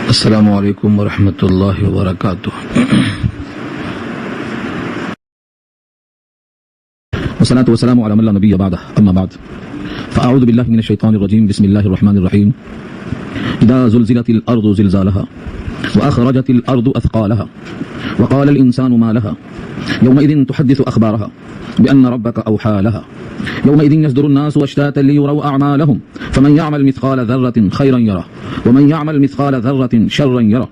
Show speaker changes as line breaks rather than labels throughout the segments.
السلام علیکم ورحمۃ اللہ وبرکاتہ. والصلاة والسلام على من لا نبي بعده اما بعد فاعوذ بالله من الشيطان الرجيم. بسم الله الرحمن الرحيم. اذا زلزلت الارض زلزالها واخرجت الارض اثقالها وقال الانسان ما لها يومئذ تحدث اخبارها بان ربك اوحى لها يومئذ يصدر الناس اشتاتا ليروا اعمالهم فمن يعمل مثقال ذرة خيرا يره ومن يعمل مثقال ذرة شرا يره.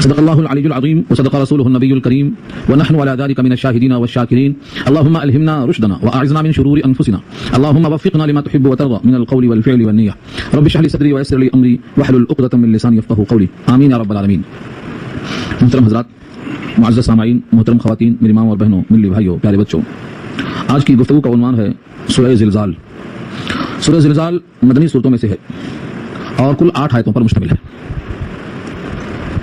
صدق الله العلي العظيم وصدق رسوله النبي الكريم ونحن على ذلك من الشاهدين والشاكرين. اللهم ألهمنا رشدنا وأعذنا من شرور أنفسنا. اللهم وفقنا لما تحب وترضى من القول والفعل والنية. رب اشرح لي صدري ويسر لي أمري واحلل عقدة من لساني يفقهوا قولي. آمين يا رب العالمين. محترم حضرات، معزز سامعین، محترم خواتین، میری ماں اور بہنوں، ملی بھائیوں، پیارے بچوں، آج کی گفتگو کا عنوان ہے سورہ زلزال. سورہ زلزال مدنی صورتوں میں سے ہے اور کل 8 آیتوں پر مشتمل ہے.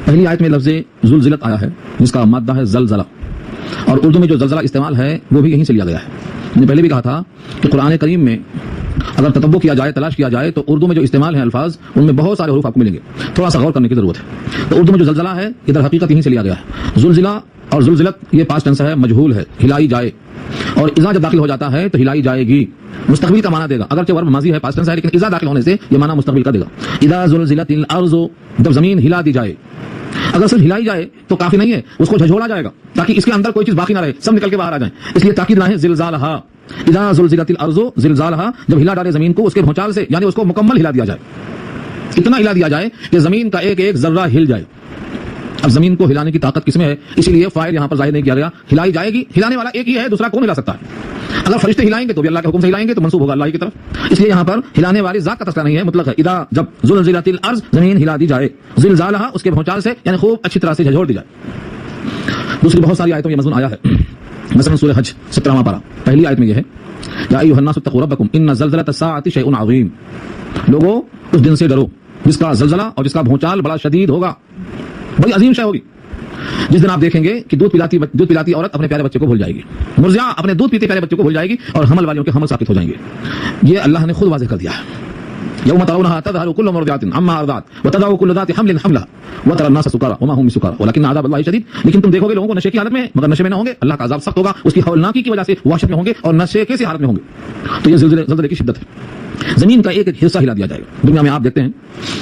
پہلی آیت میں لفظ زلزلت آیا ہے جس کا مادہ ہے زلزلہ، اور اردو میں جو زلزلہ استعمال ہے وہ بھی یہیں سے لیا گیا ہے. میں نے پہلے بھی کہا تھا کہ قرآن کریم میں اگر تتبع کیا جائے، تلاش کیا جائے، تو اردو میں جو استعمال ہیں الفاظ، ان میں بہت سارے حروف آپ کو ملیں گے. تھوڑا سا غور کرنے کی ضرورت ہے. تو اردو میں جو زلزلہ ہے ادھر حقیقت یہیں سے لیا گیا ہے. زلزلہ اور زلزلت یہ پاسٹ ٹینس ہے، مجہول ہے، ہلائی جائے. اور اذا جب داخل ہو جاتا ہے تو ہلائی جائے گی، مستقبل کا معنی دے گا. اگرچہ ورب ماضی ہے، پاسٹ ٹینس ہے، لیکن اذا داخل ہونے سے یہ معنی مستقبل کا دے گا. اذا زلزلت الارض، جب زمین ہلا دی جائے. اگر صرف ہلائی جائے تو کافی نہیں ہے، اس کو جھجھوڑا جائے گا تاکہ اس کے اندر کوئی چیز باقی نہ رہے، سب نکل کے باہر آ جائیں. اس لیے تاکید نہ ہے زلزالہا. اذا زلزلت الارض زلزالہا، جب ہلا ڈالے زمین کو اس کے بھونچال سے، یعنی اس کو مکمل ہلا دیا جائے، اتنا ہلا دیا جائے کہ زمین کا ایک ایک ذرہ ہل جائے. اب زمین کو ہلانے کی طاقت کس میں ہے؟ اسی لیے فاعل یہاں پر ظاہر نہیں کیا گیا. ہلائی جائے گی، ہلانے والا ایک ہی ہے، دوسرا کون ہلا سکتا ہے؟ اگر فرشتے ہلائیں گے تو بھی اللہ کے حکم سے ہلائیں گے، تو منسوب ہوگا اللہ کی طرف. اس لیے یہاں پر ہلانے والی ذات کا تذکرہ نہیں ہے، مطلق ہے. اذا، جب زلزلت الارض، زمین ہلا دی جائے، زلزالہا، اس کے بھونچال سے، یعنی خوب اچھی طرح سے جھجھوڑ دی جائے. دوسری بہت ساری آیتوں یہ مضمون آیا ہے. مثلا سورہ حج 17واں پارہ، پہلی آیت میں یہ ہے یا ایھا الناس اتقوا ربکم ان زلزلۃ الساعۃ شیء عظیم. لوگوں، اس دن سے ڈرو جس کا زلزلہ اور جس کا بھونچال بڑا شدید ہوگا، بڑی عظیم شے ہوگی. جس دن آپ دیکھیں گے کہ دودھ پلاتی عورت اپنے پیارے بچے کو بھول جائے گی، مرضعہ اپنے دودھ پیتے پیارے بچے کو بھول جائے گی، اور حمل والیوں کے حمل ثابت ہو جائیں گے. یہ اللہ نے خود واضح کر دیا ہے. یوم ترونها تذهل كل مرضعة عما ارضعت وتضع كل ذات حمل حملها وترى الناس سكارى وما هم بسكارى ولكن عذاب الله شديد. لیکن تم دیکھو گے لوگوں کو نشے کی حالت میں، مگر نشے میں نہ ہوں گے. اللہ کا عذاب سخت ہوگا، اس کی ہولناکی کی وجہ سے وحشت میں ہوں گے اور نشے کیسی حالت میں ہوں گے. تو یہ زلزلے کی شدت ہے. زمین کا ایک ایک حصہ ہلا دیا جائے گا. دنیا میں آپ دیکھتے ہیں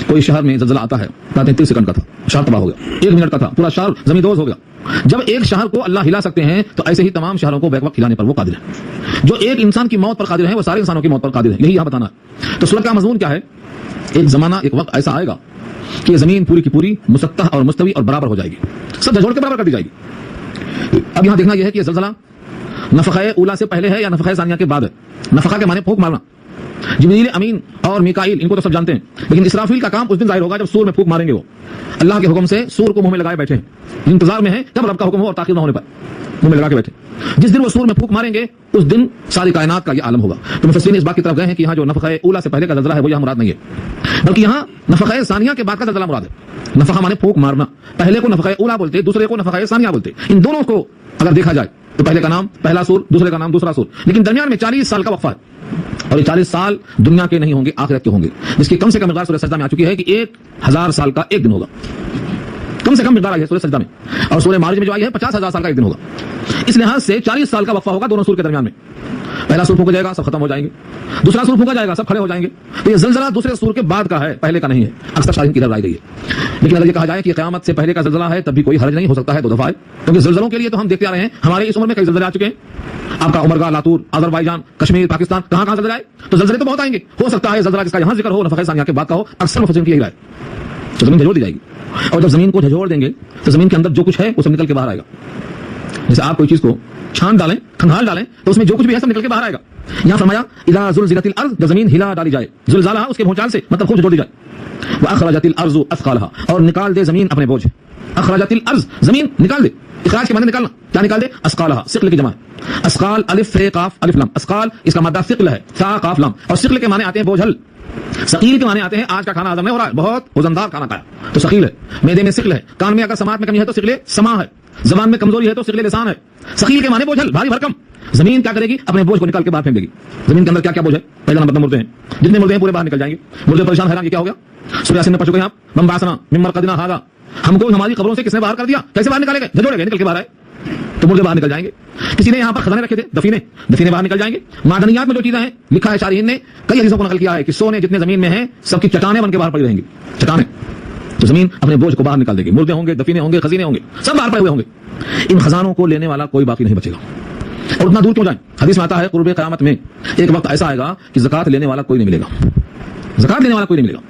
کوئی شہر میں زلزلہ آتا ہے، 30 سیکنڈ کا تھا، شہر تباہ ہو گیا. 1 منٹ کا تھا، پورا شہر زمین دوز ہو گیا. جب ایک شہر کو اللہ ہلا سکتے ہیں تو ایسے ہی تمام شہروں کو بیک وقت ہلانے پر وہ قادر ہے. جو ایک انسان کی موت پر قادر ہے وہ سارے انسانوں کی موت پر قادر ہے. یہی یہاں بتانا ہے. تو سورت کا مضمون کیا ہے؟ ایک زمانہ، ایک وقت ایسا آئے گا کہ زمین پوری کی پوری مسطح اور مستوی اور برابر ہو جائے گی، سب جھجھوڑ کے برابر کر دی جائے گی. اب یہاں دیکھنا یہ ہے کہ یہ زلزلہ نفخہ اولا سے پہلے ہے یا نفخہ ثانیہ کے بعد ہے. نفخہ کے معنی پھونک مارنا. جبریل امین اور میکائیل ان کو تو سب جانتے ہیں، لیکن اسرافیل کا کام اس دن ظاہر ہوگا جب سور میں پھونک ماریں گے. وہ اللہ کے حکم سے سور کو منہ میں لگائے بیٹھے ہیں، انتظار میں ہیں کب رب کا حکم ہو اور تاخیر نہ ہونے پر منہ میں لگا کے بیٹھے. جس دن وہ سور میں پھونک ماریں گے اس دن ساری کائنات کا یہ عالم ہوگا. تو مفسرین اس بات کی طرف گئے ہیں کہ یہاں جو نفخہ اولا سے پہلے کا زلزلہ ہے وہ یہاں مراد نہیں ہے، بلکہ یہاں نفخہ ثانیہ کے بعد کا زلزلہ مراد ہے. نفخہ مانے پھونک مارنا. پہلے کو نفخہ اولا بولتے، دوسرے کو نفخہ ثانیہ بولتے. ان دونوں کو اگر دیکھا جائے تو پہلے کا نام پہلا سور، دوسرے کا نام دوسرا سور، لیکن درمیان میں 40 سال کا وقفہ ہے. اور یہ 40 سال دنیا کے نہیں ہوں گے، آخرت کے ہوں گے، جس کی کم سے کم مقدار سورہ سجدہ میں آ چکی ہے کہ 1000 سال کا ایک دن ہوگا. کم سے کم مقدار آئی ہے سورہ سجدہ میں. اور سورہ معارج میں جو آئی ہے 50,000 سال کا ایک دن ہوگا. اس لحاظ سے 40 سال کا وقفہ ہوگا دونوں سور کے درمیان میں. پہلا سور پھونکا جائے گا، سب ختم ہو جائیں گے. دوسرا سور پھونکا جائے گا، سب کھڑے ہو جائیں گے. تو یہ زلزلہ دوسرے سور کے بعد کا ہے، پہلے کا نہیں ہے. اکثر شاہدین کی طرف آئی گئی ہے. لیکن اگر یہ کہا جائے کہ قیامت سے پہلے کا زلزلہ ہے تب بھی کوئی حرج نہیں، ہو سکتا ہے 2 دفعہ ہے. کیونکہ زلزلوں کے لیے تو ہم دیکھتے آ رہے ہیں، ہمارے اس عمر میں کئی زلزلے آ چکے ہیں. آپ کا عمرگاہ، لاتور، آذربائیجان، کشمیر، پاکستان، کہاں زلزلے آئے. تو زلزلے تو بہت آئیں گے. ہو سکتا ہے زلزلہ جس کا یہاں ذکر ہو نفخہ ثانیہ کے بعد کا ہو. اکثر مفسرین کی یہی رائے. تو زمین جھجھوڑ دی جائے گی، اور جب زمین کو جھجھوڑ دیں گے تو زمین کے اندر جو کچھ ہے وہ سب نکل کے باہر آئے گا. جیسے آپ کوئی چیز کو چھان ڈالیں، کھنگال ڈالیں، تو اس میں جو کچھ بھی ہے سب نکل کے باہر آئے گا. یہاں فرمایا اذا زلزلت الارض، جب زمین ہلا ڈالی جائے، زلزالہا اس کے بھونچال سے، مطلب خوب جھجھوڑ دی جائے. واخرجت الارض اثقالہا، اور نکال دے زمین اپنے بوجھ. اخرجت الارض، زمین نکال دے. اخراج کے معنی نکالنا. کیا نکال دے؟ اثقالہا، ثقل کی جمع. اثقال الف ف قاف الف لام. اثقال اس کا مادہ ثقل ہے، ثا قاف لام. اور ثقل کے معنی آتے ہیں بوجھل. ثقیل کے معنی آتے ہیں آج کا کھانا ہضم نہیں ہو رہا ہے، بہت وزندار کھانا کھایا تو ثقیل ہے. معدے میں ثقل ہے. کان میں اگر سماعت میں کمی ہے تو ثقل سماع ہے. زبان میں کمزوری ہے تو ثقل لسان ہے. ثقیل کے معنی بوجھل، بھاری بھرکم. زمین کیا کرے گی؟ اپنے بوجھ کو نکال کے باہر پھینک دے گی. زمین کے اندر کیا کیا بوجھ ہے؟ پہلا نمبر مردے ہیں. جتنے مردے ہیں پورے باہر نکل جائیں گے. مردے پریشان حیران کہ کیا ہو گیا؟ سورہ یاسین میں پڑھ چکے ہیں آپ. من بعثنا من مرقدنا ھذا. ہم کو ہماری قبروں سے کس نے باہر کر دیا؟ کیسے باہر نکالے گئے؟ جھجوڑے گئے, نکل کے باہر آئے تو مردے باہر نکل جائیں گے. کسی نے یہاں پر خزانے رکھے تھے, دفینے باہر نکل جائیں گے. معدنیات میں جو چیزیں ہیں, لکھا ہے شارحین نے کئی حدیثوں کو نقل کیا ہے کہ سونے جتنے زمین میں ہیں سب کی چٹانیں بن کے باہر پڑی رہیں گی. چٹانیں تو زمین اپنے بوجھ کو باہر نکال دے گی. مردے ہوں گے, دفینے ہوں گے, خزینے ہوں گے, سب باہر پڑے ہوئے ہوں گے. ان خزانوں کو لینے والا کوئی باقی نہیں بچے گا. اور اتنا دور کیوں جائیں؟ حدیث میں آتا ہے قرب قیامت میں ایک وقت ایسا آئے گا کہ زکات لینے والا کوئی نہیں ملے گا. زکات لینے والا کوئی نہیں ملے گا.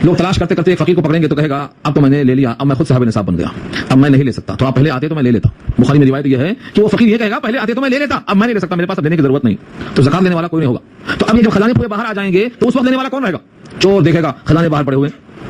لوگ تلاش کرتے کرتے ایک فقیر کو پکڑیں گے تو کہے گا اب تو میں نے لے لیا, اب میں خود صاحب نصاب بن گیا, اب میں نہیں لے سکتا. تو آپ پہلے آتے تو میں لے لیتا. بخاری میں روایت یہ ہے کہ وہ فقیر یہ کہے گا پہلے آتے تو میں لے لیتا, اب میں نہیں لے سکتا, میرے پاس اب لینے کی ضرورت نہیں. تو زکات لینے والا کوئی نہیں ہوگا. تو اب یہ جو خزانے پورے باہر آ جائیں گے تو اس وقت لینے والا کون رہے گا؟ چور دیکھے گا خزانے باہر پڑے ہوئے,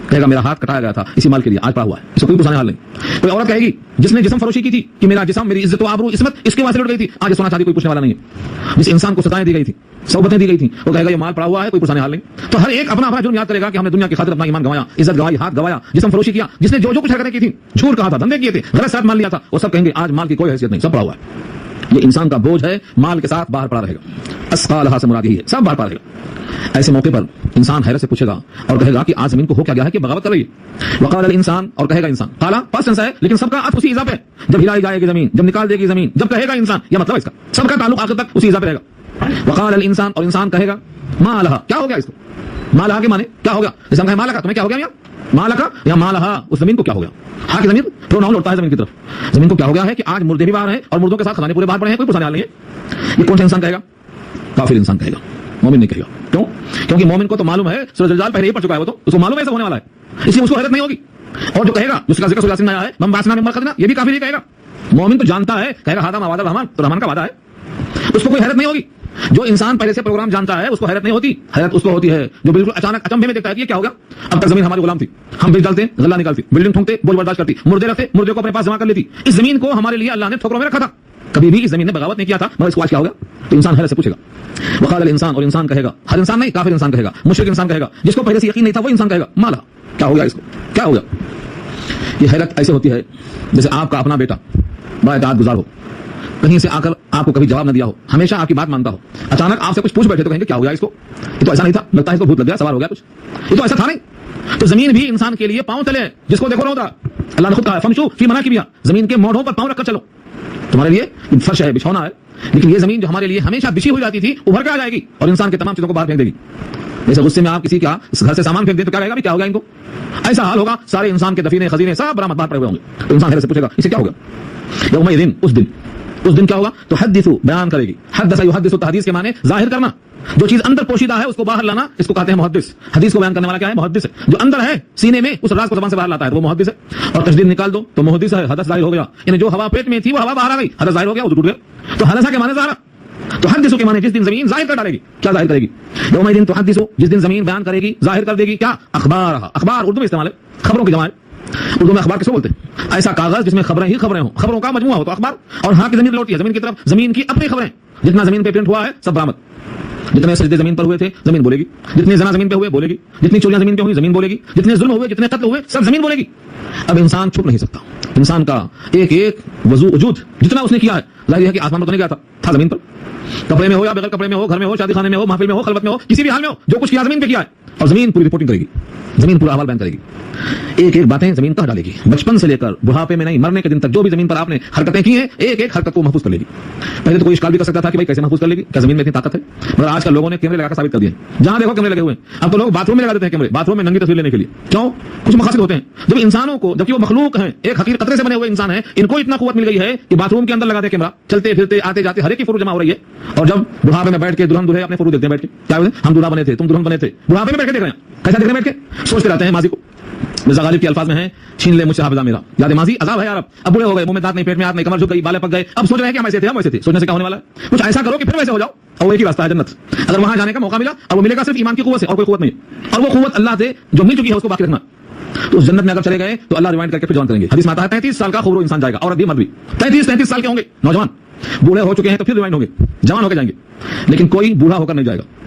کہے گا میرا ہاتھ کٹایا گیا تھا اسی مال کے لیے, آج پڑا ہوا ہے, اس کو کوئی پوچھنے حال نہیں. کوئی عورت کہے گی جس نے جسم فروشی کی تھی کہ میرا جسم, میری عزت و آبرو, عصمت اس کے واسطے لٹ گئی تھی, آج سونا چاندی کوئی پوچھنے والا نہیں ہے. جس انسان کو سزائیں دی گئی تھی, صحبتیں دی گئی تھی, وہ کہے گا یہ مال پڑا ہوا ہے, کوئی پوچھنے حال نہیں. تو ہر ایک اپنا اپنا جرم یاد کرے گا کہ ہم نے دنیا کی خاطر اپنا ایمان گوایا, عزت گوائی, ہاتھ گوایا, جسم فروشی کیا. جس نے جو کچھ حرکتیں کی تھی, جھوٹ کہا تھا, دھندے کیے تھے, غلط ساتھ مان لیا تھا, وہ سب کہیں گے آج مال کی کوئی حیثیت نہیں, سب پڑا ہوا ہے. یہ انسان کا بوجھ ہے, مال کے ساتھ باہر پڑا رہے گا. اسقالھا سے مراد یہی ہے, سب باہر پڑا رہے گا. ایسے موقع پر انسان حیرت سے پوچھے گا اور کہے گا کہ آج زمین کو ہو کیا گیا ہے کہ بغاوت کر رہی ہے. وقال الانسان, اور کہے گا انسان, قالا پاس ٹینس ہے لیکن سب کا عطف اسی اضافے ہے. جب ہلائی جائے گی زمین, جب نکال دے گی زمین, جب کہے گا انسان, یہ مطلب اس کا سب کا تعلق آخر تک اسی اضافے رہے گا. وقال الانسان, اور انسان کہے گا ما لہا, کیا ہو گیا اس کو؟ ما لہا کے معنی کیا ہو گیا؟ جیسے ہم کہیں مالکا, تمہیں کیا ہو گیا میاں؟ مالکا یا ما لہا, اس زمین کو کیا ہو گیا؟ ہاں کی زمین پروناؤن لوٹتا ہے زمین کی طرف. زمین کو کیا ہو گیا ہے کہ آج مردے بھی باہر ہیں اور مردوں کے ساتھ خزانے پورے باہر پڑے ہیں, کوئی پوچھنے حال نہیں ہے. یہ کون سا انسان کہے گا؟ کافر انسان کہے گا, مومن نہیں کہے گا. کیوں؟ کیونکہ مومن کو تو معلوم ہے, سورہ زلزال پہلے ہی پڑھ چکا ہے, وہ تو اس کو معلوم ہے ایسا ہونے والا ہے, اس لیے اس کو حیرت نہیں ہوگی. اور جو کہے گا, جس کا ذکر سورہ یاسین میں آیا ہے, من بعثنا من مرقدنا, یہ بھی کافر ہی کہے گا. مومن تو جانتا ہے, کہے گا ھذا ما وعد الرحمن, تو رحمان کا وعدہ ہے, اس کو کوئی حیرت نہیں ہوگی. جو انسان پہلے سے پروگرام جانتا ہے اس کو حیرت نہیں ہوتی. حیرت اس کو ہوتی ہے جو بالکل اچانک اچنبھے میں دیکھتا ہے کہ یہ کیا ہوگا. اب تک زمین ہماری غلام تھی, ہم بیچ ڈالتے, غلہ نکالتی, بلڈنگ ٹھونکتے, بوجھ برداشت کرتی, مردے رکھتے, مردے کو اپنے پاس جمع کر لیتی. اس زمین کو ہمارے لیے اللہ نے ٹھوکروں میں رکھا تھا, کبھی بھی اس زمین نے بغاوت نہیں کیا تھا, مگر اس کو آج کیا ہوگا؟ تو انسان حیرت سے پوچھے گا. وقال الانسان, اور انسان کہے گا, ہر انسان نہیں, کافر انسان کہے گا, مشرک انسان کہے گا, جس کو پہلے سے یقین نہیں تھا وہ انسان کہے گا مالا, کیا ہو گیا اس کو, کیا ہو گیا. یہ حیرت ایسے ہوتی ہے جیسے آپ کا اپنا بیٹا بڑا اطاعت گزار ہو, کہیں سے آ کر آپ کو کبھی جواب نہ دیا ہو, ہمیشہ آپ کی بات مانتا ہو, اچانک آپ سے کچھ پوچھ بیٹھے تو کہیں گے کیا ہو گیا اس کو, یہ تو ایسا نہیں تھا, لگتا ہے اس کو بھوت لگ گیا, سوار ہو گیا کچھ, یہ تو ایسا تھا نہیں. تو زمین بھی انسان کے لیے پاؤں تلے ہے, جس کو دیکھو روتا, اللہ نے خود کہا فمشو فی مناکبہا, زمین کے موڑوں پر پاؤں رکھ کر چلو, تمہارے لیے فرش ہے, بچھونا ہے. لیکن یہ زمین جو ہمارے لیے ہمیشہ بچھی ہوئی جاتی تھی, ابھر کے آ جائے گی اور انسان کے تمام چیزوں کو باہر پھینک دے گی. جیسے غصے میں آپ کسی کا گھر سے سامان پھینک دیں تو کیا کہے گا, کیا ہوگا ان کو, ایسا حال ہوگا, سارے انسان کے دفینے خزینے سب برآمد باہر پڑے ہوئے ہوں گے. تو انسان حیرت سے پوچھے گا اسے کیا ہوگا. یومئذ, اس دن کیا ہوگا, تو حدث, بیان کرے گی. حدث یحدث, تحدیث کے معنی ظاہر کرنا, جو چیز اندر پوشیدہ ہے اس کو باہر لانا, اس کو کہتے ہیں محدث. حدیث کو بیان کرنے والا کیا ہے؟ محدث ہے. جو اندر ہے سینے میں, اس راز کو زبان سے باہر لاتا ہے, وہ محدث ہے. اور تجدید نکال دو تو محدث ہے, حدث ظاہر ہو گیا, یعنی جو ہوا پیٹ میں تھی وہ ہوا باہر آ گئی, حدث ظاہر ہو گیا, وہ ٹوٹ گیا. تو حدث کے معنی ظاہر, تو حدث کے معنی جس دن زمین ظاہر کر ڈالے گی. کیا ظاہر کرے گی؟ یومئذ تحدث, جس دن زمین بیان کرے گی, ظاہر کر دے گی, کیا؟ اخبارها, اخبار اردو میں استعمال ہے, خبروں کی جمع ہے. اردو میں اخبار کس کو بولتے ہیں؟ ایسا کاغذ جس میں خبریں ہی خبریں ہوں, خبروں کا مجموعہ ہو تو اخبار. اور ہاں کی زمین لوٹی ہے, زمین کی طرف, زمین کی اپنی خبریں, جتنا زمین پہ پرنٹ ہوا ہے سب برآمد. جتنے سجدے زمین پر ہوئے تھے زمین بولے گی, جتنے زنا زمین پہ ہوئے بولے گی, جتنی چوریاں زمین پہ ہوئی زمین بولے گی, جتنے ظلم ہوئے, جتنے قتل ہوئے, سب زمین بولے گی. اب انسان چھپ نہیں سکتا, انسان کا ایک ایک وجود جتنا اس نے کیا ہے, ظاہر ہے کہ آسمان پر تو نہیں گیا تھا زمین پر, کپڑے میں ہو یا بغیر کپڑے میں ہو, گھر میں ہو, شادی خانے میں ہو, محفل میں ہو, خلوت میں ہو, کسی بھی حال میں ہو, جو کچھ کیا زمین پہ کیا ہے. اور زمین پوری رپورٹنگ کرے گی, زمین پورا احوال بیان کرے گی, ایک ایک باتیں زمین کہہ ڈالے گی, بچپن سے لے کر بڑھاپے میں نہیں, مرنے کے دن تک جو بھی زمین پر آپ نے حرکتیں کی ہیں, ایک ایک حرکت کو محفوظ کر لے گی. پہلے تو کوئی اشکال بھی کر سکتا تھا کہ بھائی کیسے محفوظ کر لے گی, کیا زمین میں اتنی طاقت ہے, مگر آج کل لوگوں نے کیمرے لگا کر ثابت کر دیا, جہاں دیکھو کیمرے لگے ہوئے ہیں. اب تو لوگ باتھ روم میں لگا دیتے ہیں کیمرے, باتھ روم میں ننگی تصویر لینے کے لیے. کیوں؟ کچھ مقاصد ہوتے ہیں. جب انسانوں کو, جبکہ وہ مخلوق ہیں, ایک حقیر قطرے سے بنے ہوئے انسان ہیں, ان کو اتنا قوت مل گئی ہے کہ باتھ روم کے اندر لگا دے کیمرہ, چلتے پھرتے آتے جاتے ہر ایک کی فروج جمع ہو رہی ہے. اور جب بڑھاپے میں بیٹھ کے دلہن دلہے اپنے فروج دیکھتے ہیں بیٹھ کے, کیا ہم دلہا بنے تھے, تم دلہن بنے تھے, بڑھاپے میں بیٹھ کے دیکھ رہے ہیں, کیسا دیکھ رہے ہیں بیٹھ کے, سوچتے رہتے ہیں ماضی کو. مرزا غالب کے الفاظ میں ہیں, چھین لے مجھ سے حافظہ میرا, یاد ماضی عذاب ہے یار. اب بوڑھے ہو گئے, منہ میں دانت نہیں, پیٹ میں ہاتھ نہیں, کمر جھک گئی, بالیں پک گئے, اب سوچ رہے ہیں کہ ہم ایسے تھے, ہم ویسے تھے. سوچنے سے کیا ہونے والا ہے؟ کچھ ایسا کرو کہ پھر ویسے ہو جاؤ, اور ایک ہی راستہ ہے جنت. اگر وہاں جانے کا موقع ملا, اور وہ ملے گا صرف ایمان کی قوت سے, اور کوئی قوت نہیں, اور وہ قوت اللہ سے جو مل چکی ہے اس کو باقی رکھنا. تو اس جنت میں اگر چلے گئے تو اللہ ریوائنڈ کر کے پھر جوان کریں گے. حدیث میں آتا ہے 33 سال کا خبرو انسان جائے گا, اور ابھی مرد بھی 33 سال کے ہوں گے, نوجوان. بوڑھے ہو چکے ہیں تو پھر ریوائنڈ ہوں گے, جوان ہو کے جائیں گے. لیکن کوئی بوڑھا ہو کر نہیں جائے گا,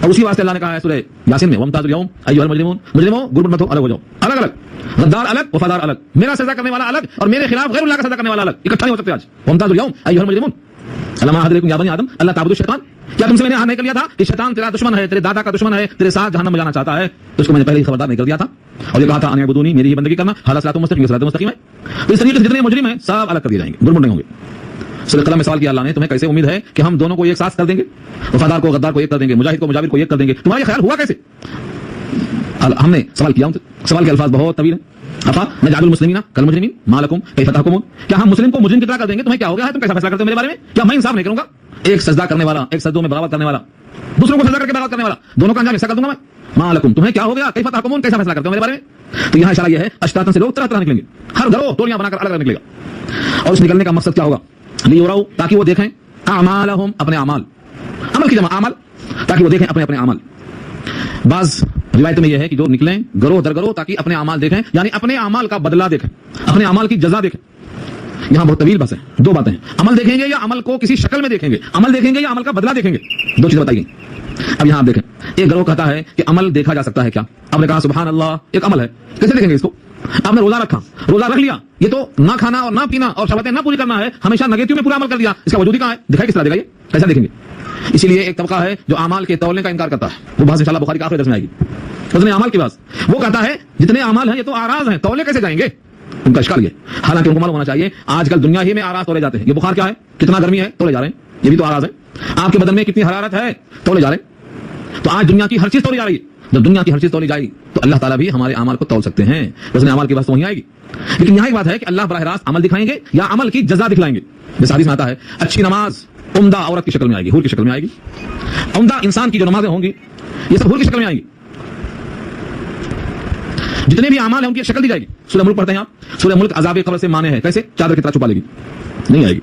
اور اسی واسطے اللہ نے کہا ہے سورہ یاسین میں وامتازوا اليوم ایھا المجرمون، مجرموں گڑ مت ہو، الگ ہو جاؤ، الگ الگ، غدار الگ، وفادار الگ، میرا سجدہ کرنے والا الگ اور میرے خلاف غیر اللہ کا سجدہ کرنے والا الگ، اکٹھا نہیں ہو سکتے آج۔ وامتازوا اليوم ایھا المجرمون الم اعهد اليکم یا بنی آدم اللہ تعبدوا الشیطان، کیا تم سے میں نے عہد نہیں کر لیا تھا کہ شیطان تیرا دشمن ہے، تیرے دادا کا دشمن ہے، تیرے ساتھ جہنم میں جانا چاہتا ہے، تو اس کو میں نے پہلے ہی خبردار نہیں کر دیا تھا اور یہ کہا تھا ان اعبدونی، میری ہی بندگی کرنا، ھذا صراط مستقیم، صراط مستقیم ہے۔ تو اس طریقے سے جتنے مجرم ہیں سب الگ کر دیے جائیں گے، گڑبڑ نہیں ہوں گے۔ سورہ قلم میں سوال کیا اللہ نے، تمہیں کیسے امید ہے کہ ہم دونوں کو ایک ساتھ کر دیں گے، وفادار کو غدار کو ایک کر دیں گے، مجاہد کو مجاور کو ایک کر دیں گے، تمہارا یہ خیال ہوا کیسے؟ ہم نے سوال کیا، سوال کے الفاظ بہت طویل ہیں۔ افا نجعل المسلمین کالمجرمین ما لکم کیف تحکمون، کیا ہم مسلم کو مجرم کی طرح کر دیں گے؟ تمہیں کیا ہو گیا ہے، تم کیسا فیصلہ کرتے ہو میرے بارے میں؟ کیا میں انصاف نہیں کروں گا؟ ایک سجدہ کرنے والا، ایک سجدوں میں بغاوت کرنے والا، دوسروں کو سجدہ کر کے بغاوت کرنے والا، دونوں کا انجام ایسا کر دوں گا میں؟ ما لکم تمہیں کیا ہو گیا، کیف تحکمون کیسا فیصلہ کرتے ہو میرے بارے میں؟ تو یہاں اشارہ یہ ہے اشتاتن سے لوگ طرح طرح نکلیں گے، ہر گروہ ٹولیاں بنا کر الگ الگ نکلے گا، اور اس نکلنے کا مقصد کیا ہوگا؟ لیراؤ تاکہ وہ دیکھیں اعمالہم اپنے اعمال، عمل کی جمع اعمال، تاکہ وہ دیکھیں اپنے اپنے اعمال۔ بعض روایت میں یہ ہے کہ جو نکلیں گروہ در گروہ تاکہ اپنے اعمال دیکھیں، یعنی اپنے اعمال کا بدلہ دیکھیں، اپنے اعمال کی جزا دیکھیں۔ یہاں بہت طویل بس ہے، دو باتیں ہیں، عمل دیکھیں گے یا عمل کو کسی شکل میں دیکھیں گے، عمل دیکھیں گے یا عمل کا بدلہ دیکھیں گے، دو چیزیں بتائی گئی۔ اب یہاں آپ دیکھیں، ایک گروہ کہتا ہے کہ عمل دیکھا جا سکتا ہے کیا؟ آپ نے کہا سبحان اللہ ایک عمل ہے، کیسے دیکھیں گے اس کو؟ آپ نے روزہ رکھا، روزہ رکھ لیا، یہ تو نہ کھانا اور نہ پینا اور شہوتیں نہ پوری کرنا ہے، ہمیشہ نگیٹو میں پورا عمل کر دیا، اس کا وجود ہی کہاں ہے؟ دکھائی کس طرح دکھائیے، کیسا دیکھیں گے؟ اسی لیے ایک طبقہ ہے جو اعمال کے تولنے کا انکار کرتا ہے، وہ بحث انشاءاللہ بخاری کے آخری درس میں آئے گی، وزن اعمال کی بات، وہ کہتا ہے جتنے اعمال ہیں یہ تو اعراض ہیں، تولے کیسے جائیں گے؟ ان کا اشکال یہ، حالانکہ ان کو معلوم ہونا چاہیے آج کل دنیا ہی میں اعراض تولے جاتے ہیں، یہ بخار کیا ہے، کتنا گرمی ہے تولے جا رہے ہیں، یہ بھی تو اعراض ہے، آپ کے بدن میں کتنی حرارت ہے تولے جا رہے ہیں، تو آج دنیا کی ہر چیز تولی جا رہی ہے، جب دنیا کی ہر چیز تولی جائے گی تو اللہ تعالیٰ بھی ہمارے اعمال کو تول سکتے ہیں، وزن اعمال کی بات تو وہیں آئے گی۔ لیکن یہاں ایک بات ہے کہ اللہ براہ راست عمل دکھائیں گے یا عمل کی جزا دکھلائیں گے؟ جیسے حدیث میں آتا ہے اچھی نماز عمدہ عورت کی شکل میں آئے گی، حور کی شکل میں آئے گی، عمدہ انسان کی جو نمازیں ہوں گی یہ سب حور کی شکل میں آئیں گی، جتنے بھی اعمال ہیں ان کی شکل دی جائے گی۔ سورہ ملک پڑھتے ہیں آپ، سورہ ملک عذاب قبر سے مانے ہے، کیسے؟ چادر کی طرح چھپا لے گی، نہیں آئے گی۔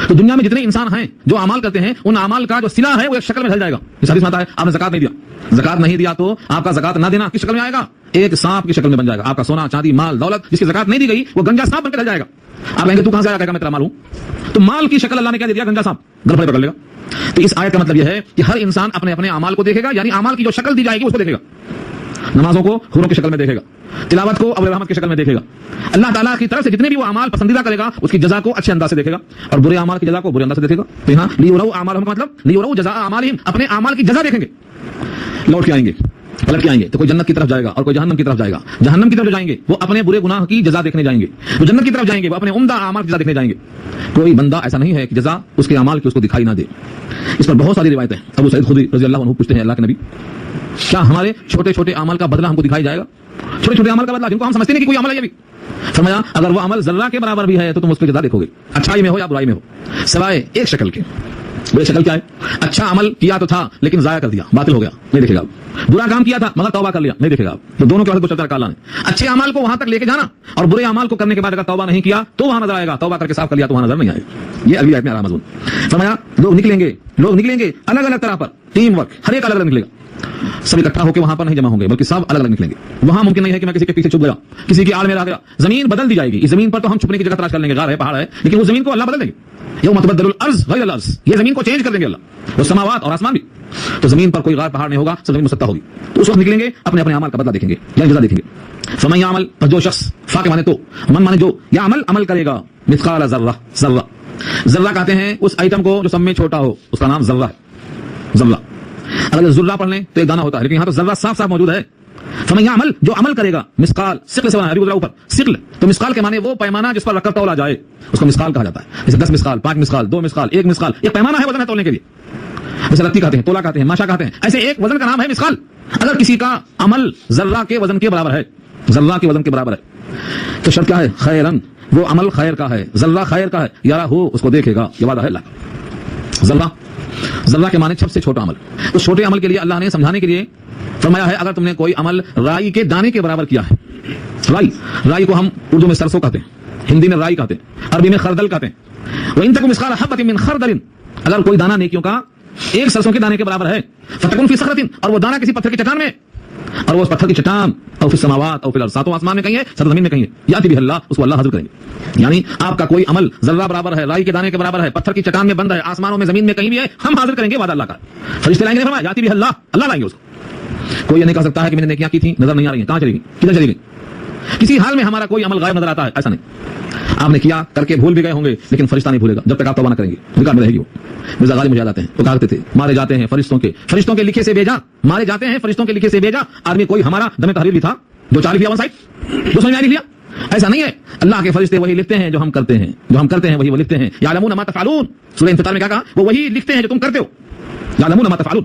تو دنیا میں جتنے انسان ہیں جو اعمال کرتے ہیں ان اعمال کا جو صلہ ہے وہ ایک شکل میں ڈھل جائے گا۔ اس حدیث میں آتا ہے آپ نے زکات نہیں دیا، زکات نہیں دیا تو آپ کا زکات نہ دینا کس شکل میں آئے گا؟ ایک سانپ کی شکل میں بن جائے گا، آپ کا سونا چاندی مال دولت جس کی زکات نہیں دی گئی وہ گنجا سانپ بن کے ڈل جائے گا۔ آپ کہیں گے تو کہاں سے آیا؟ کہے گا میں تیرا مال ہوں، تو مال کی شکل اللہ نے کیا دے دیا؟ گنجا سانپ، گرفڑے پکڑ لے گا۔ تو اس آیت کا مطلب یہ ہے کہ ہر انسان اپنے اپنے اعمال کو دیکھے گا، یعنی اعمال کی جو شکل دی جائے گی اس کو دیکھے گا، نمازوں کو حوروں کی شکل میں دیکھے گا، تلاوت کو ابو رحمت کی شکل میں دیکھے گا، اللہ تعالیٰ کی طرف سے جتنے بھی وہ اعمال پسندیدہ کرے گا اس کی جزا کو اچھے انداز سے دیکھے گا اور برے اعمال کی جزا کو برے انداز سے دیکھے گا۔ تو یہاں لیوروا اعمالہم کا مطلب لیوروا جزاء اعمالہم، اپنے اعمال کی جزا دیکھیں گے، لوٹ کے آئیں گے، پلٹ کے آئیں گے، تو کوئی جنت کی طرف جائے گا اور کوئی جہنم کی طرف جائے گا۔ جہنم کی طرف جائیں گے وہ اپنے برے گناہ کی جزا دیکھنے جائیں گے، تو جنت کی طرف جائیں گے وہ اپنے عمدہ اعمال کی جزا دیکھنے جائیں گے۔ کوئی بندہ ایسا نہیں ہے کہ جزا اس کے اعمال کی اس کو دکھائی نہ دے۔ اس پر بہت ساری روایتیں ہیں۔ ابو سعید خدری رضی اللہ عنہ پوچھتے ہیں اللہ کے نبی کیا ہمارے چھوٹے چھوٹے اعمال کا بدلہ ہم کو دکھائی جائے گا؟ چھوٹے چھوٹے عمل کا بدلہ جن کو ہم سمجھتے ہیں کہ کوئی عمل ہے، یہ بھی فرمایا اگر وہ عمل ذرہ کے برابر بھی ہے تو تم اس کی جزا دیکھو گے، اچھائی میں ہو یا برائی میں ہو، سوائے ایک شکل کے۔ وہ شکل کیا ہے؟ اچھا عمل کیا تو تھا لیکن ضائع کر دیا، باطل ہو گیا، نہیں دیکھے گا۔ برا کام کیا تھا مگر توبہ کر لیا، نہیں دیکھے گا۔ تو دونوں کے واسطے چلتا رکھا اللہ نے، اچھے اعمال کو وہاں تک لے کے جانا اور برے اعمال کو کرنے کے بعد اگر توبہ نہیں کیا تو وہاں نظر آئے گا، توبہ کر کے صاف کر لیا تو وہاں نظر نہیں آئے گا۔ یہ اگلی آیت میں آ رہا مضمون۔ فرمایا لوگ نکلیں گے الگ الگ طرح پر، ٹیم ورک، ہر ایک الگ الگ نکلے گا، سب اکٹھا ہو کے وہاں پر نہیں جمع ہوں گے بلکہ سب الگ الگ نکلیں گے۔ وہاں ممکن نہیں ہے کہ میں کسی کے پیچھے چھپ گیا، کسی کی آڑ میں رہ گیا، زمین بدل دی جائے گی۔ اس زمین پر تو ہم چھپنے کی جگہ تلاش کر لیں گے، غار ہے پہاڑ ہے، لیکن وہ زمین کو اللہ بدل دیں گے۔ یوم تبدل الارض غیر الارض، یہ زمین کو چینج کر دیں گے اللہ، وہ سماوات اور آسمان بھی۔ تو زمین پر کوئی غار پہاڑ نہیں ہوگا، سب زمین مسطح ہوگی۔ تو اس وقت نکلیں گے اپنے اپنے اعمال کا بدلہ دیکھیں گے یا جزا دیکھیں گے۔ فمن یعمل، جو شخص، فا کے معنی تو، من معنی جو، یا عمل کرے گا، مثقال ذرہ، ذرہ کہتے ہیں اس آئٹم کو جو سب میں چھوٹا ہو، اس کا نام ذرہ ہے، ذرہ۔ اگر ذرہ پڑھ لیں تو ایک دانہ ہوتا ہے، لیکن یہاں تو ذرہ صاف صاف موجود ہے۔ فمن یعمل، جو عمل کرے گا، مثقال، ثقل سے بنا ہے، اوپر ثقل، تو مثقال کے معنی وہ پیمانہ جس پر رکھ کر تولا جائے اس کو مثقال کہا جاتا ہے۔ جیسے 10 مثقال، 5 مثقال، 2 مثقال، 1 مثقال، ایک پیمانہ ہے وزن ہے تولنے کے لیے، جیسے رتی کہتے ہیں، تولا کہتے ہیں، ماشا کہتے ہیں، ایسے ایک وزن کا نام ہے مثقال۔ اگر کسی کا عمل ذرہ کے وزن کے برابر ہے، ذرہ کے وزن کے برابر ہے تو شرط کیا ہے؟ خیرن، وہ عمل خیر کا ہے، ذرہ خیر کا ہے، یارا ہو، اس کو دیکھے گا، یہ وعدہ ہے اللہ کا۔ ذرہ کے معنی سب سے چھوٹا عمل۔ اس چھوٹے عمل کے لیے اللہ نے سمجھانے کے لیے فرمایا ہے اگر تم نے کوئی عمل رائی کے دانے کے برابر کیا ہے، رائی کو ہم اردو میں سرسوں کہتے ہیں، ہندی میں رائی کہتے ہیں، عربی میں خردل کہتے ہیں۔ وَإِن تَكُ مِثْقَالَ حَبَّةٍ مِّنْ خَرْدَلٍ، اگر کوئی دانہ نیکیوں کا ایک سرسوں کے دانے کے برابر ہے، فَتَكُنْ فِي صَخْرَةٍ، اور وہ دانہ کسی پتھر کی چٹان میں، اور وہ اس پتھر کی چٹان او فی السماوات او فی الارض، ساتوں آسمان میں کہیں ہے، ساتوں زمین میں کہیں ہے، یاتی بہ اللہ، اس کو اللہ حاضر کریں گے. یعنی آپ کا کوئی عمل ذرہ برابر ہے، رائی کے دانے کے برابر ہے، پتھر کی چٹان میں بند ہے، آسمانوں میں زمین میں کہیں بھی ہے، ہم حاضر کریں گے، وعدہ اللہ کا. فرشتے لائیں گے، فرمایا یاتی بہ اللہ، اللہ لائیں گے اس کو. کوئی یہ نہیں کہہ سکتا ہے کہ میں نے نیکیاں کی تھیں نظر نہیں آ رہی ہیں، کہاں چلی گئی، کدھر چلی گئی. کسی حال میں ہمارا کوئی عمل غائب نظر آتا ہے، ایسا نہیں. آپ نے کیا کر کے بھول بھی گئے ہوں گے، لیکن فرشتہ نہیں بھولے گا جب تک آپ توبہ نہ کریں گے، ریکارڈ میں رہے گی. وہ مرزا غالب مجھے یاد آتے ہیں، وہ کہتے تھے مارے جاتے ہیں فرشتوں کے لکھے سے بھیجا، مارے جاتے ہیں فرشتوں کے لکھے سے بھیجا. آدمی کوئی ہمارا دم تحریر بھی تھا، جو چار لیا ون سائڈ، جو سمجھ میں نہیں لیا، ایسا نہیں ہے. اللہ کے فرشتے وہی لکھتے ہیں جو ہم کرتے ہیں، جو ہم کرتے ہیں وہی وہ لکھتے ہیں. یعلمون ما تفعلون، سورہ انفطار میں کیا کہا، وہ وہی لکھتے ہیں جو تم کرتے ہو. یعلمون ما تفعلون.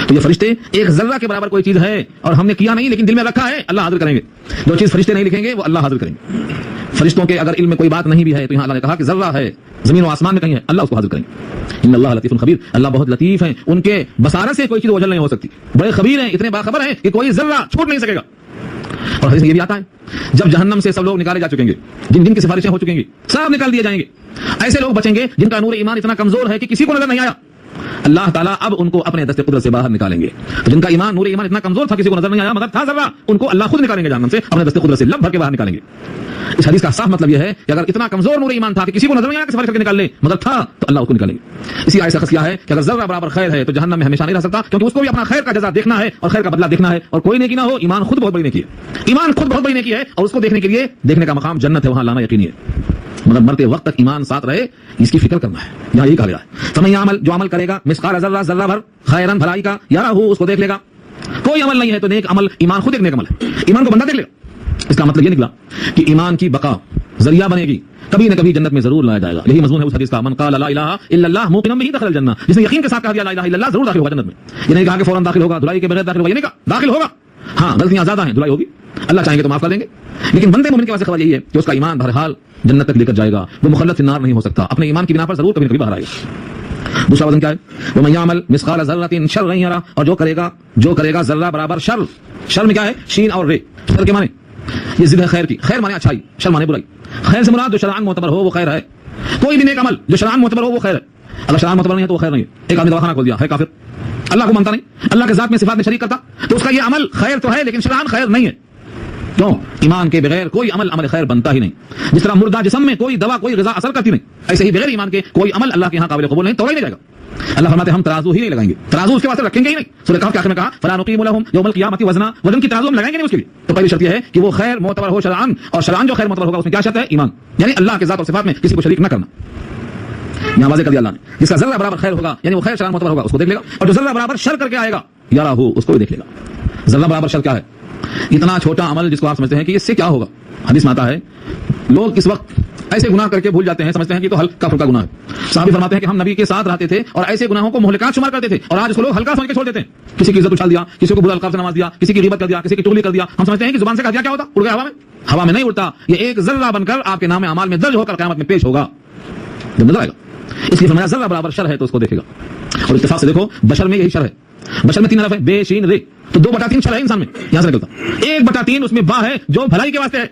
تو یہ فرشتے ایک ذرہ کے برابر کوئی چیز ہے اور ہم نے کیا نہیں لیکن دل میں رکھا ہے، اللہ حاضر کریں گے. جو چیز فرشتے نہیں لکھیں گے وہ اللہ حاضر کریں گے. فرشتوں کے اگر علم میں کوئی بات نہیں بھی ہے تو یہاں اللہ نے کہا کہ ذرہ ہے زمین و آسمان میں کہیں ہے، اللہ اس کو حاضر کریں گے. ان اللہ لطیف خبیر، اللہ بہت لطیف ہیں، ان کے بصارت سے کوئی چیز اوجھل نہیں ہو سکتی. بڑے خبیر ہیں، اتنے باخبر ہیں کہ کوئی ذرہ چھوٹ نہیں سکے گا. اور حدیث میں یہ بھی آتا ہے جب جہنم سے سب لوگ نکالے جا چکیں گے، جن جن کی سفارشیں ہو چکیں گی، سب نکال دیے جائیں گے. ایسے لوگ بچیں گے جن کا نور ایمان اتنا کمزور ہے کہ کسی کو نظر نہیں آیا. اللہ تعالیٰ اب ان کو اپنے دست قدرت سے باہر نکالیں گے. جن کا ایمان نور ایمان اتنا کمزور تھا کسی کو نظر نہیں آیا مگر تھا ذرہ، ان کو اللہ خود نکالیں گے جہنم سے، اپنے دست قدرت سے لب بھر کے باہر نکالیں گے. اس حدیث کا صاف مطلب یہ ہے کہ اگر اتنا کمزور نور ایمان تھا کہ کسی کو نظر نہیں آیا کہ سفارش کر کے نکال لے مگر تھا تو اللہ اس کو نکالیں گے. اسی آیت سے خص کیا ہے کہ اگر ذرہ برابر خیر ہے تو جہنم میں ہمیشہ نہیں رہ سکتا، کیونکہ اس کو بھی اپنا خیر کا جزا دیکھنا ہے اور خیر کا بدلہ دیکھنا ہے. اور کوئی نیکی نہ ہو، ایمان خود بہت بڑی نیکی ہے، ایمان خود بہت بڑی نیکی ہے، اور اس کو دیکھنے کے لیے دیکھنے کا مقام جنت ہے، وہاں لانا یقینی ہے. مگر مرتے وقت تک ایمان ساتھ رہے، اس کی فکر کرنا ہے. یہاں یہی کہا گیا ہے فمن یعمل، جو عمل کرے گا مثقال ذرہ، ذرہ بھر، خیرن بھلائی کا، یرہ، اس کو دیکھ لے گا. کوئی عمل نہیں ہے تو نیک عمل، ایمان خود ایک نیک عمل ہے، ایمان کو بندہ دیکھ لے گا. اس کا مطلب یہ نکلا کہ ایمان کی بقا ذریعہ بنے گی، کبھی نہ کبھی جنت میں ضرور لایا جائے گا. یہی مضمون ہے اس حدیث کا، من قال لا الہ الا اللہ موقنا به دخل الجنہ، جس نے یقین کے ساتھ کہا لا الہ الا اللہ ضرور داخل ہوگا جنت میں. یہ نہیں کہا کہ فوراً داخل ہوگا، دھلائی کے بغیر داخل ہوگا، یہ نہیں کہا داخل ہوگا. ہاں غلطیاں زیادہ ہیں، دھلائی ہوگی، اللہ چاہیں گے تو معاف کر دیں گے. لیکن بندے مومن کے واسطے خبر یہی ہے کہ اس کا ایمان بہرحال جنت تک لے کر جائے گا، وہ مخلد فی النار نہیں ہو سکتا، اپنے ایمان کی بنا پر ضرور کبھی نہ کبھی باہر آئے گا. دوسرا وزن کیا ہے، ومن یعمل مثقال ذرۃ شرا یرہ، اور جو کرے گا ذرہ برابر شر. شر میں کیا ہے، شین اور رے، شر کے معنی یہ ضد ہے خیر کی، خیر معنی اچھائی، شر معنی برائی. خیر سے مراد جو شرعاً معتبر ہو وہ خیر ہے. کوئی بھی نیک عمل جو شرعاً معتبر ہو وہ خیر ہے، اگر شرعاً معتبر نہیں ہے تو وہ خیر نہیں ہے. ایک آدمی دواخانہ کھول دیا ہے، کافر، اللہ کو مانتا نہیں، اللہ کے ذات میں صفات میں شریک کرتا، تو اس کا یہ عمل خیر تو ہے لیکن شرعاً خیر نہیں ہے. کیوں؟ ایمان کے بغیر کوئی عمل خیر بنتا ہی نہیں. جس طرح مردہ جسم میں کوئی دوا کوئی غذا اثر کرتی نہیں، ایسے ہی بغیر ایمان کے کوئی عمل اللہ کے ہاں قابل قبول نہیں، توڑا ہی نہیں جائے گا. اللہ فرماتے ہیں ہم ترازو ہی نہیں لگائیں گے، ترازو اس کے واسطے رکھیں گے ہی نہیں. سورہ کہف کے آخر میں کہا فلا نقیم لهم یوم القیامۃ وزنا، وزن کی ترازو ہم لگائیں گے نہیں اس کے لیے. تو پہلی شرط یہ ہے کہ وہ خیر معتبر ہو شرعاً، اور شرعاً جو خیر معتبر ہوگا اس میں کیا شرط ہے، ایمان، یعنی اللہ کے ذات اور صفات میں کسی کو شریک نہ کرنا. یہاں واضح کر دیا اللہ نے، جس کا ذرہ برابر خیر ہوگا یعنی وہ خیر شرعاً معتبر ہوگا اس کو دیکھ لے گا، اور جو ذرہ برابر شر کر کے آئے گا یارہ ہو، اس کو بھی دیکھ لے گا. ذرہ برابر شر کیا ہے، اتنا چھوٹا عمل جس کو آپ سمجھتے ہیں کہ اس سے کیا ہوگا. حدیث میں آتا ہے لوگ اس وقت ایسے گناہ کر کے بھول جاتے ہیں، سمجھتے ہیں کہ تو ہلکا پھلکا گناہ ہے. صحابی فرماتے ہیں کہ ہم نبی کے ساتھ رہتے تھے اور ایسے گناہوں کو مہلکات شمار کرتے تھے، اور آج اس کو لوگ ہلکا سمجھ کے چھوڑ دیتے ہیں. کسی کی عزت اچھال دیا، کسی کو برا القاب سے نواز دیا، کسی کی غیبت کر دیا، کسی کی چغلی کر دیا، ہم سمجھتے ہیں کہ زبان سے کہہ دیا کیا ہوتا، اڑ گیا ہوا میں. ہوا میں نہیں اڑتا، یہ ایک ذرہ بن کر آپ کے نام اعمال میں درج ہو کر قیامت میں پیش ہوگا، جب نظر آئے گا. اس لیے فرمایا ذرہ برابر شر ہے تو اس کو دیکھے گا. اور اتفاق سے دیکھو بشر میں یہی شر ہے. بشر میں 3 حرف ہے، بے شین رے، تو 2/3 شر ہے انسان میں، یہاں سے نکلتا. 1/3 اس میں با ہے جو بھلائی کے واسطے ہے،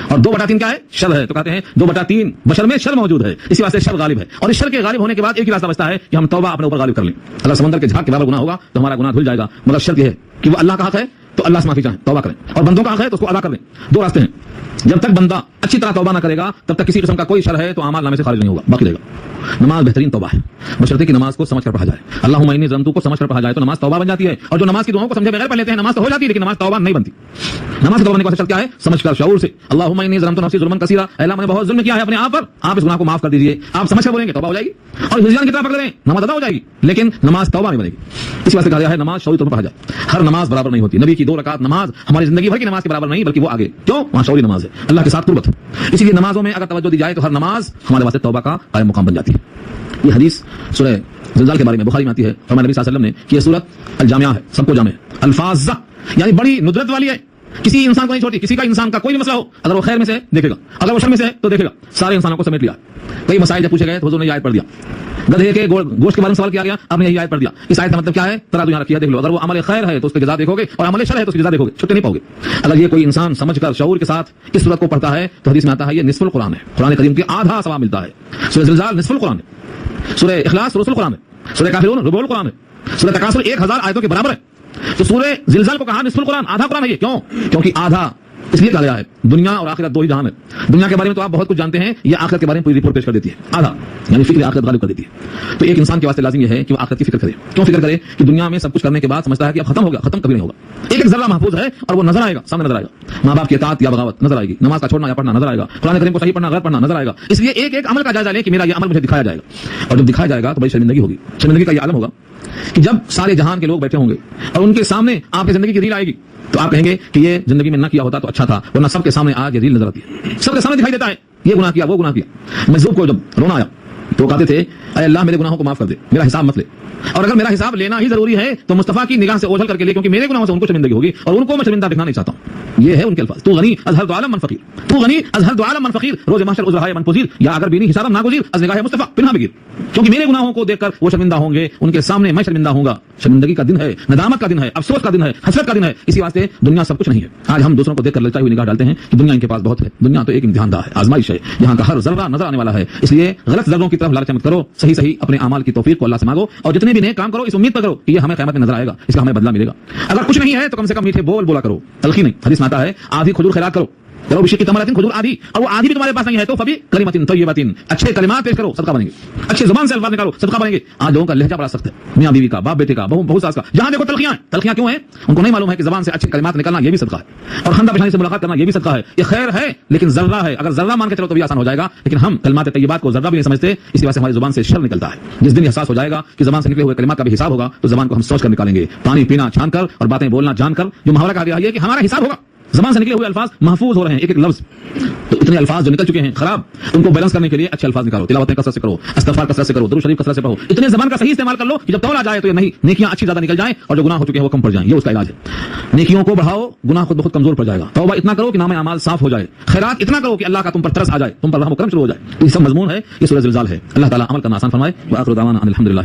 اور 2/3 کیا ہے، شر ہے. تو کہتے ہیں 2/3 بشر میں شر موجود ہے، اسی واسطے شر غالب ہے. اور اس شر کے غالب ہونے کے بعد ایک ہی راستہ بچتا ہے کہ ہم توبہ اپنے اوپر غالب کر لیں. اگر سمندر کے جھاگ کے برابر گناہ ہوگا تو ہمارا گناہ دھل جائے گا، مگر شرط یہ ہے کہ وہ اللہ کا حق ہے تو اللہ سے معافی چاہیں، توبہ کریں، اور بندوں کا حق ہے تو اس کو ادا کر دیں. 2 راستے ہیں. جب تک بندہ اچھی طرح توبہ نہ کرے گا تب تک کسی قسم کا کوئی شر ہے تو اعمال نامے سے خارج نہیں ہوگا، باقی رہے گا. نماز بہترین توبہ ہے، بشرطے کی نماز کو سمجھ کر پڑھا جائے. اللہم انی ظلمت کو سمجھ کر پڑھا جائے تو نماز توبہ بن جاتی ہے. اور جو نماز کی دعاؤں کو سمجھے بغیر پڑھ لیتے ہیں نماز تو ہو جاتی ہے لیکن نماز توبہ نہیں بنتی. نماز کی توبہ کرنے کا شرط کیا ہے، سمجھ کر شعور سے. اللہم انی ظلمت نفسی ظلما کثیرا، اے اللہ میں نے بہت ظلم کیا ہے اپنے آپ پر، آپ اس گناہ کو معاف کر دیجیے. آپ سمجھ کر بولیں گے توبہ ہو جائے گی، اور ہجران کی طرح پکڑ لیں نماز ادا ہو جائے گی، لیکن نماز توبہ نہیں بنے گی. اس واسطے کہا گیا ہے نماز شعوری طور پر پڑھا جائے. ہر نماز برابر نہیں ہوتی. نبی کی 2 رکعت نماز ہماری زندگی بھر کی نماز کے برابر نہیں بلکہ وہ آگے، کیوں، وہاں شعوری نماز ہے، اللہ کے ساتھ قربت. اسی لیے نمازوں میں اگر توجہ دی جائے تو ہر نماز ہمارے واسطے توبہ کا قائم مقام بن جاتی ہے. یہ حدیث سورہ زلزال کے بارے میں بخاری میں آتی ہے، فرمایا نبی صلی اللہ علیہ وسلم نے کہ یہ سورت الجامعہ ہے، سب کو جامع ہے، الفاظ یعنی بڑی ندرت والی ہے، کسی انسان کو نہیں چھوڑتی. کسی کا انسان کا کوئی بھی مسئلہ ہو، اگر وہ خیر میں سے دیکھے گا، اگر وہ شر میں سے تو دیکھے گا، سارے انسانوں کو سمیٹ لیا. کئی مسائل جب پوچھے گئے تو حضور نے یہ آیت پڑھ دیا. گدھے کے گوشت کے بارے میں سوال کیا گیا، آپ نے یہی آیت پڑھ دیا. اس آیت کا مطلب کیا ہے، ترازو یہاں رکھی ہے، دیکھ لو. اگر وہ عمل خیر ہے تو اس کی جزا دیکھو گے، اور عمل شر ہے تو اس کی جزا دیکھو گے، چھٹے نہیں پاؤ گے. اگر یہ کوئی انسان سمجھ کر شعور کے ساتھ اس سورت کو پڑھتا ہے تو حدیث میں آتا ہے یہ نصف القرآن ہے، قرآن کریم کے آدھا ثواب ملتا ہے. سورہ زلزال نصف القرآن ہے، سورہ اخلاص رسول القرآن ہے، سورہ کافرون ربع القرآن ہے، سورہ تکاثر 1000 آیتوں کے برابر ہے. تو سورہ زلزال کو کہا نصف القرآن، آدھا قرآن ہے یہ. کیوں؟ کیونکہ آدھا اس لیے کہا گیا ہے دنیا اور آخرت دو ہی جہان ہے. دنیا کے بارے میں تو آپ بہت کچھ جانتے ہیں، یہ آخرت کے بارے میں پوری رپورٹ پیش کر دیتی ہے. آدھا یعنی فکر آخرت غالب کر دیتی ہے. تو ایک انسان کے واسطے لازم یہ ہے کہ وہ آخرت کی فکر کرے. کیوں فکر کرے؟ کہ دنیا میں سب کچھ کرنے کے بعد سمجھتا ہے کہ اب ختم ہو گیا، ختم کبھی نہیں ہوگا. ایک ذرہ محفوظ ہے اور وہ نظر آئے گا، سامنے نظر آئے گا. ماں باپ کی اطاعت یا بغاوت نظر آئے گی، نماز کا چھوڑنا یا پڑھنا نظر آئے گا، قرآن کریم کو صحیح پڑھنا غلط پڑھنا نظر آئے گا. اس لیے ایک ایک عمل کا جائزہ لیں کہ میرا یہ عمل مجھے دکھایا جائے گا. اور جب دکھایا جائے گا تو بڑی شرمندگی ہوگی. شرمندگی کا یہ عالم ہوگا کہ جب سارے جہان کے لوگ بیٹھے ہوں گے اور ان کے سامنے آپ کی زندگی کی ریل آئے گی تو آپ کہیں گے کہ یہ زندگی میں نہ کیا ہوتا تو اچھا تھا، ورنہ سب کے سامنے آج یہ ریل نظر آتی ہے، سب کے سامنے دکھائی دیتا ہے یہ گناہ کیا وہ گناہ کیا. مجذوب کو جب رونا آیا تو وہ کہتے تھے اے اللہ میرے گناہوں کو معاف کر دے، میرا حساب مت لے، اور اگر میرا حساب لینا ہی ضروری ہے تو مصطفیٰ کی نگاہ سے اوجھل کر کے لے، کیونکہ میرے گناہوں سے ان کو شرمندگی ہوگی اور ان کو میں شرمندہ دکھنا نہیں چاہتا ہوں. یہ ہے ان کے الفاظ. تو غنی از ہر دو عالم من فقیر، تو غنی از ہر دو عالم من فقیر، روز محشر عذرائے من پذیر، یا اگر بینی حسابم ناگزیر از نگاہ مصطفیٰ پنہا بگیر. کیونکہ میرے گناہوں کو دیکھ کر وہ شرمندہ ہوں گے، ان کے سامنے میں شرمندہ ہوں گا. شرمندگی کا دن ہے، ندامت کا دن ہے، افسوس کا دن ہے، حسرت کا دن ہے. اسی واسطے دنیا سب کچھ نہیں ہے. آج ہم دوسروں کو دیکھ کر للچائی ہوئی نگاہ ڈالتے ہیں کہ دنیا ان کے پاس بہت ہے. دنیا تو ایک امتحان دہ ہے، آزمائش ہے، یہاں کا ہر ذرہ نظر آنے والا ہے. اس لیے غلط ذروں کی طرف لالچ مت کرو، صحیح صحیح اپنے اعمال کی توفیق کو اللہ سے مانگو، اور جتنے بھی نیک کام کرو اس امید پر کرو کہ یہ ہمیں قیامت میں نظر آئے گا، اس کا ہمیں بدلہ ملے گا. اگر کچھ نہیں ہے تو کم سے کم میٹھے بول بولا کرو، تلخی نہیں. حدیث میں آتا ہے آدھی کھجور خیرات کرو، کرو بشق تمرۃ کھجور آدھی، اور وہ آدھی بھی تمہارے پاس نہیں ہے تو فبی کلمۃ طیبۃ، اچھے کلمات پیش کرو، صدقہ بنیں گے. اچھے زبان سے الفاظ نکالو، صدقہ بنیں گے. آج لوگوں کا لہجہ بڑا سخت ہے، میاں بیوی کا، باپ بیٹے کا، بہو ساس کا، جہاں دیکھو تلخیاں ہیں. تلخیاں کیوں ہیں؟ ان کو نہیں معلوم ہے کہ زبان سے اچھے کلمات نکالنا یہ بھی صدقہ ہے، اور خندہ پیشانی سے ملاقات کرنا یہ بھی صدقہ ہے. یہ خیر ہے لیکن ذرہ ہے، اگر ذرہ مان کے چلو تو بھی آسان ہو جائے گا، لیکن ہم کلمات طیبات کو ذرہ بھی نہیں سمجھتے. اسی وجہ سے ہماری زبان سے شر نکلتا ہے. جس دن احساس ہو جائے گا کہ زبان سے نکلے ہوئے کلمات کا بھی حساب ہوگا تو زبان کو ہم سوچ کر نکالیں گے، پانی پینا چھان کر اور باتیں بولنا جان کر. جو محاورہ کہا گیا ہے کہ ہمارا حساب ہوگا، زبان سے نکلے ہوئے الفاظ محفوظ ہو رہے ہیں، ایک ایک لفظ. تو اتنے الفاظ جو نکل چکے ہیں خراب، ان کو بیلنس کرنے کے لیے اچھے الفاظ نکالو، تلاوتیں کثرت سے کرو، استغفار کثرت سے کرو، درود شریف کثرت سے پڑھو. اتنے زبان کا صحیح استعمال کر لو کہ جب توڑ آ جائے تو یہ نہیں نیکیاں اچھی زیادہ نکل جائیں اور جو گناہ ہو چکے ہیں وہ کم پڑ جائیں. یہ اس کا علاج ہے. نیکیوں کو بڑھاؤ، گناہ خود بہت کمزور پڑ جائے گا. توبہ اتنا کرو کہ نام اعمال صاف ہو جائے. خیرات اتنا کرو کہ اللہ کا تم پر ترس آ جائے، تم پر رحم و کرم شروع ہو جائے. یہ سب مضمون ہے، یہ سورہ زلزال ہے. اللہ تعالیٰ عمل کرنا آسان فرمائے. وآخر دعوانا ان الحمدللہ.